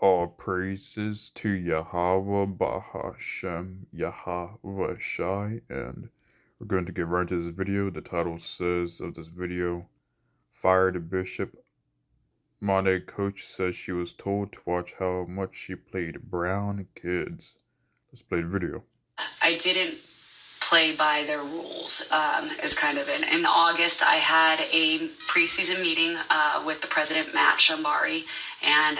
All praises to Yahweh Bahashem Yahweh Shai, and we're going to get right into this video. The title says of this video, Fire the Bishop. My coach says she was told to watch how much she played brown kids. Let's play the video. I didn't play by their rules is kind of it. In August, I had a preseason meeting with the president, Matt Shambari, and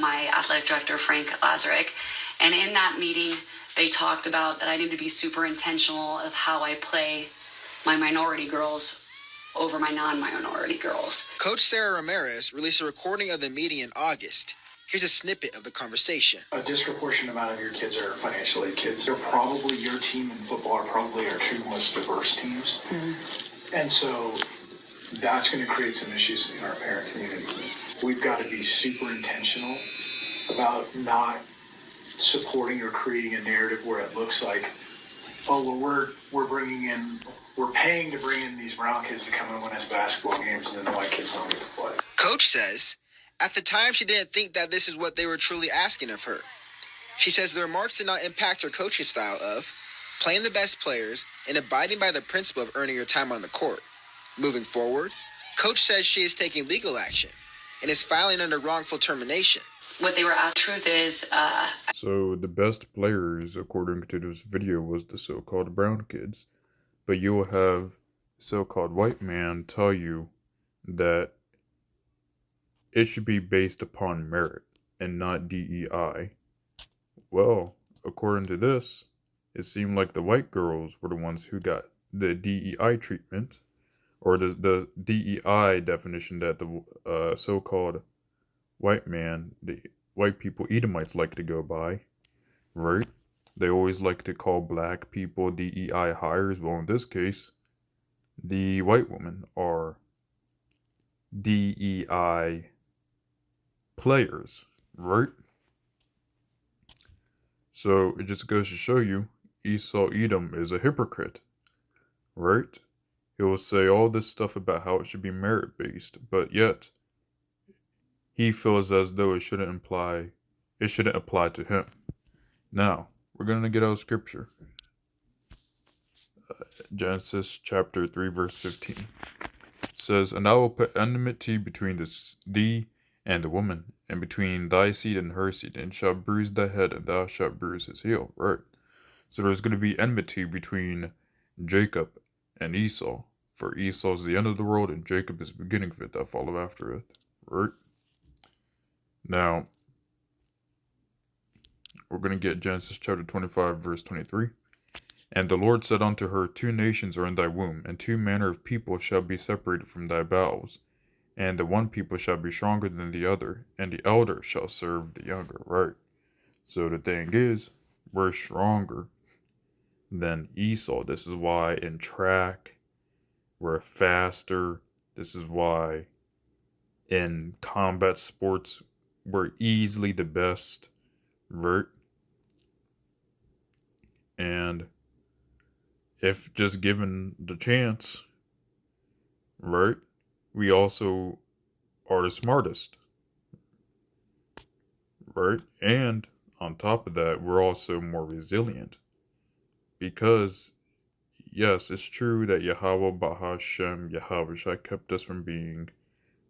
my athletic director, Frank Lazarick. And in that meeting, they talked about that I need to be super intentional of how I play my minority girls over my non-minority girls. Coach Sarah Ramirez released a recording of the meeting in August. Here's a snippet of the conversation. A disproportionate amount of your kids are financial aid kids. They're probably, your team in football are probably our two most diverse teams. Mm-hmm. And so that's going to create some issues in our parent community. We've got to be super intentional about not supporting or creating a narrative where it looks like, oh, well, we're paying to bring in these brown kids to come and win us basketball games, and then the white kids don't get to play. Coach says, at the time, she didn't think that this is what they were truly asking of her. She says the remarks did not impact her coaching style of playing the best players and abiding by the principle of earning your time on the court. Moving forward, Coach says she is taking legal action and is filing under wrongful termination. What they were asked, truth is... So the best players, according to this video, was the so-called brown kids. But you will have so-called white man tell you that it should be based upon merit and not DEI. Well, according to this, it seemed like the white girls were the ones who got the DEI treatment, or the DEI definition that the so-called white man, the white people, Edomites, like to go by, right? They always like to call black people DEI hires. Well, in this case, the white women are DEI players, right? So it just goes to show you Esau Edom is a hypocrite, right? He will say all this stuff about how it should be merit-based, but yet he feels as though it shouldn't apply to him. Now, we're going to get out of scripture. Genesis chapter 3 verse 15 says, "And I will put enmity between thee and the woman, and between thy seed and her seed, and shall bruise thy head, and thou shalt bruise his heel." Right. So there's going to be enmity between Jacob and Esau. For Esau is the end of the world, and Jacob is the beginning of it that follow after it. Right. Now, we're going to get Genesis chapter 25 verse 23. "And the Lord said unto her, Two nations are in thy womb, and two manner of people shall be separated from thy bowels. And the one people shall be stronger than the other, and the elder shall serve the younger." Right. So the thing is, we're stronger than Esau. This is why in track, we're faster. This is why in combat sports, we're easily the best. Right. And if just given the chance, right, we also are the smartest, right? And on top of that, we're also more resilient. Because, yes, it's true that Yahweh Bahashem Yahweh Shai kept us from being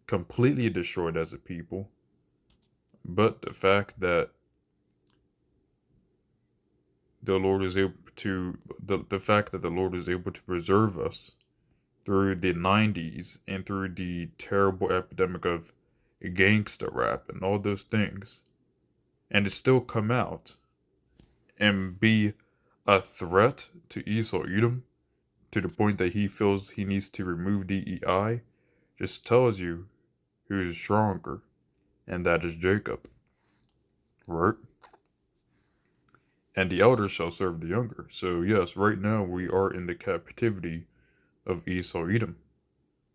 completely destroyed as a people. But the fact that the Lord is able to, the fact that the Lord is able to preserve us through the 90s and through the terrible epidemic of gangsta rap and all those things, and to still come out and be a threat to Esau Edom to the point that he feels he needs to remove DEI, just tells you who is stronger, and that is Jacob, right? And the elder shall serve the younger. So yes, right now we are in the captivity of Esau Edom.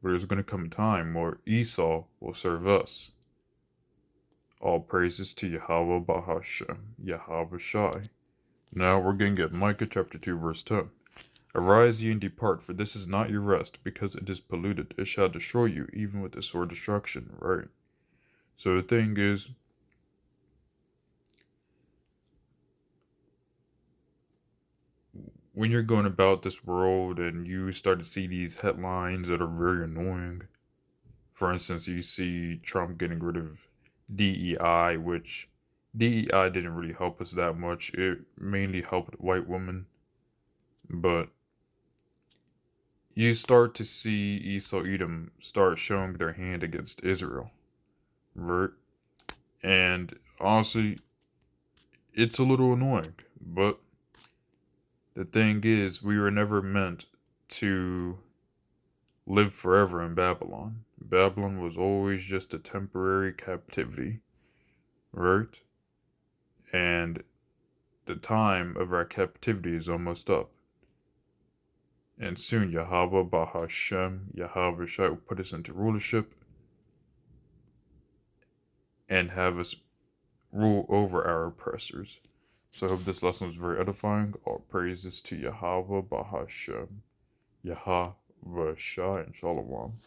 But there's going to come a time where Esau will serve us. All praises to Yahweh Bahashem, Yahweh Shai. Now we're going to get Micah chapter 2 verse 10. "Arise ye and depart, for this is not your rest, because it is polluted. It shall destroy you, even with the sword destruction." Right. So the thing is, when you're going about this world and you start to see these headlines that are very annoying, for instance, you see Trump getting rid of DEI, which DEI didn't really help us that much. It mainly helped white women. But you start to see Esau Edom start showing their hand against Israel, right? And honestly, it's a little annoying. But the thing is, we were never meant to live forever in Babylon. Babylon was always just a temporary captivity, right? And the time of our captivity is almost up. And soon Yahweh Bahashem, Yahweh Shai will put us into rulership and have us rule over our oppressors. So I hope this lesson was very edifying. All praises to Yahweh Bahashem, Yahweh Shai, and Shalom.